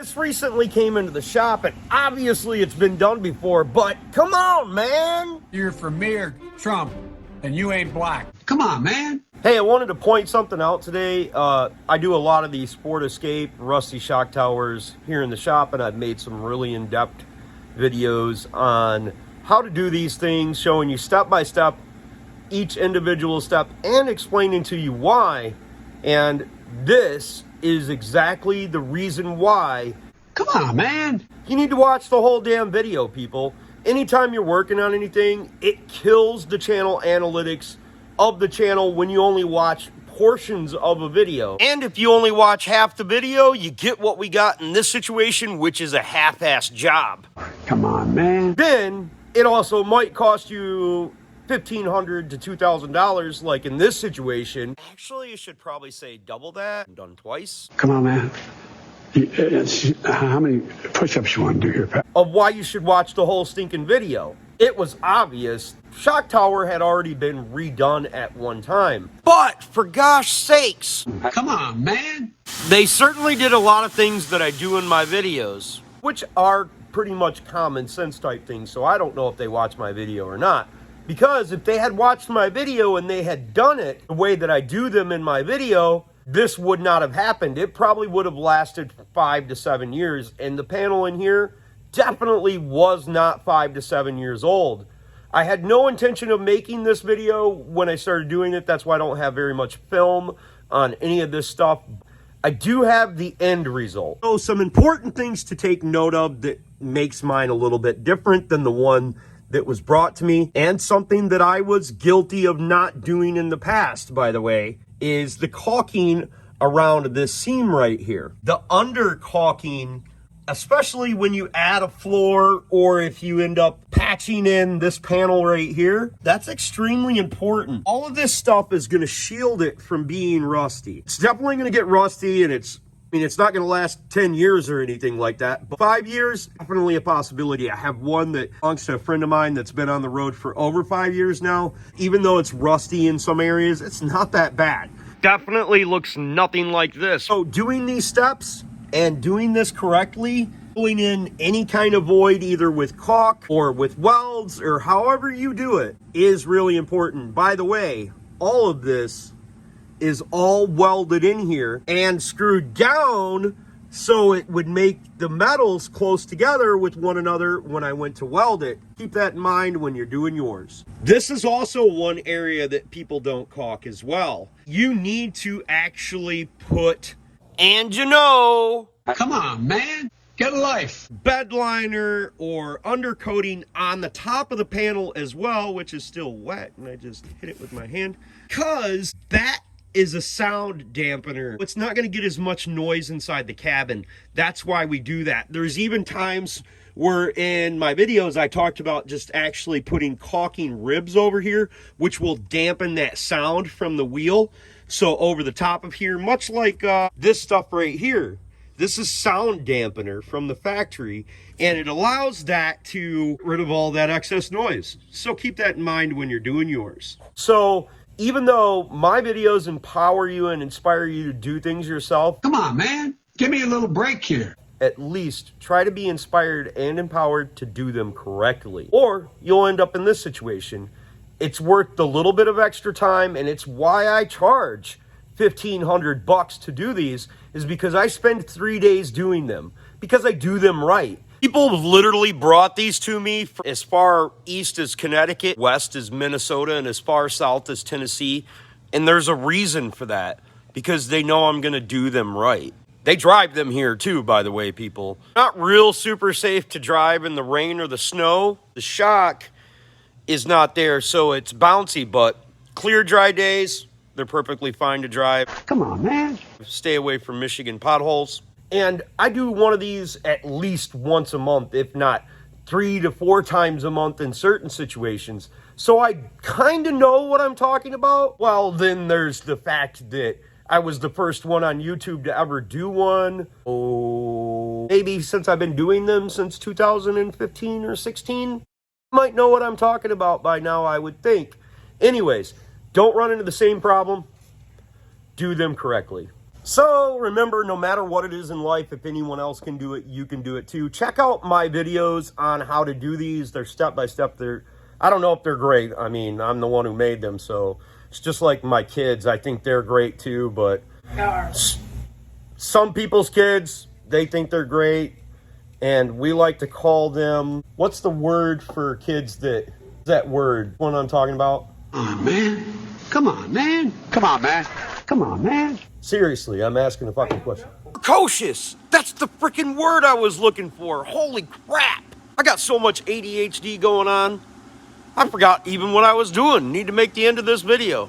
This recently came into the shop, and obviously it's been done before, but come on, man! You're for me or Trump, and you ain't black. Come on, man. Hey, I wanted to point something out today. I do a lot of these Sport Escape, Rusty shock towers here in the shop, and I've made some really in-depth videos on how to do these things, showing you step-by-step each individual step and explaining to you why. And this is exactly the reason why. Come on, man. You need to watch the whole damn video, people. Anytime you're working on anything, it kills the channel analytics of the channel when you only watch portions of a video. And if you only watch half the video, you get what we got in this situation, which is a half-assed job. Come on, man. Then it also might cost you $1,500 to $2,000, like in this situation. Actually, you should probably say double that. Done twice. Come on, man. How many push-ups you want to do here, Pat? Of why you should watch the whole stinking video. It was obvious. Shock tower had already been redone at one time. But, for gosh sakes, Come on, man. they certainly did a lot of things that I do in my videos, which are pretty much common sense type things, so I don't know if they watch my video or not. Because if they had watched my video and they had done it the way that I do them in my video, this would not have happened. It probably would have lasted 5 to 7 years, and the panel in here definitely was not 5 to 7 years old. I had no intention of making this video when I started doing it. That's why I don't have very much film on any of this stuff. I do have the end result. So some important things to take note of that makes mine a little bit different than the one that was brought to me, and something that I was guilty of not doing in the past, by the way, is the caulking around this seam right here. The under caulking, especially when you add a floor or if you end up patching in this panel right here, that's extremely important. All of this stuff is going to shield it from being rusty. It's definitely going to get rusty, and it's not going to last 10 years or anything like that, but 5 years, definitely a possibility. I have one that belongs to a friend of mine that's been on the road for over 5 years now. Even though it's rusty in some areas, it's not that bad. Definitely looks nothing like this. So doing these steps and doing this correctly, filling in any kind of void either with caulk or with welds or however you do it is really important. By the way, all of this is all welded in here and screwed down so it would make the metals close together with one another when I went to weld it. Keep that in mind when you're doing yours. This is also one area that people don't caulk as well. You need to actually put, and you know, Come on, man. Get a life. bed liner or undercoating on the top of the panel as well, which is still wet, and I just hit it with my hand, because that is a sound dampener. It's not going to get as much noise inside the cabin. That's why we do that. There's even times where in my videos I talked about just actually putting caulking ribs over here, which will dampen that sound from the wheel. So over the top of here, much like this stuff right here, this is sound dampener from the factory, and it allows that to get rid of all that excess noise. So keep that in mind when you're doing yours. So even though my videos empower you and inspire you to do things yourself, Come on, man. Give me a little break here. at least try to be inspired and empowered to do them correctly. Or you'll end up in this situation. It's worth the little bit of extra time, and it's why I charge $1,500 to do these, is because I spend 3 days doing them, because I do them right. People have literally brought these to me from as far east as Connecticut, west as Minnesota, and as far south as Tennessee. And there's a reason for that, because they know I'm going to do them right. They drive them here too, by the way, people. Not real super safe to drive in the rain or the snow. The shock is not there, so it's bouncy, but clear, dry days, they're perfectly fine to drive. Come on, man. Stay away from Michigan potholes. And I do one of these at least once a month, if not 3 to 4 times a month in certain situations. So I kind of know what I'm talking about. Well, then there's the fact that I was the first one on YouTube to ever do one. Oh, maybe since I've been doing them since 2015 or 16. I might know what I'm talking about by now, I would think. Anyways, don't run into the same problem. Do them correctly. So remember, no matter what it is in life, if anyone else can do it, you can do it too. Check out my videos on how to do these. They're step-by-step. I don't know if they're great. I mean, I'm the one who made them, so it's just like my kids. I think they're great too, but some people's kids, they think they're great, and we like to call them, what's the word for kids that word, one I'm talking about? Oh, man. Come on, man. Come on, man. Come on, man. Seriously, I'm asking a fucking question. Precocious! That's the freaking word I was looking for. Holy crap! I got so much ADHD going on. I forgot even what I was doing. Need to make the end of this video.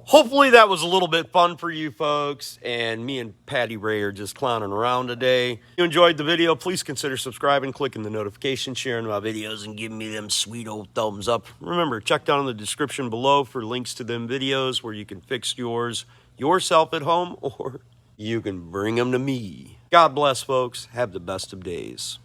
Hopefully that was a little bit fun for you folks, and me and Patty Ray are just clowning around today. If you enjoyed the video, please consider subscribing, clicking the notification, sharing my videos, and giving me them sweet old thumbs up. Remember, check down in the description below for links to them videos where you can fix yours yourself at home, or you can bring them to me. God bless, folks. Have the best of days.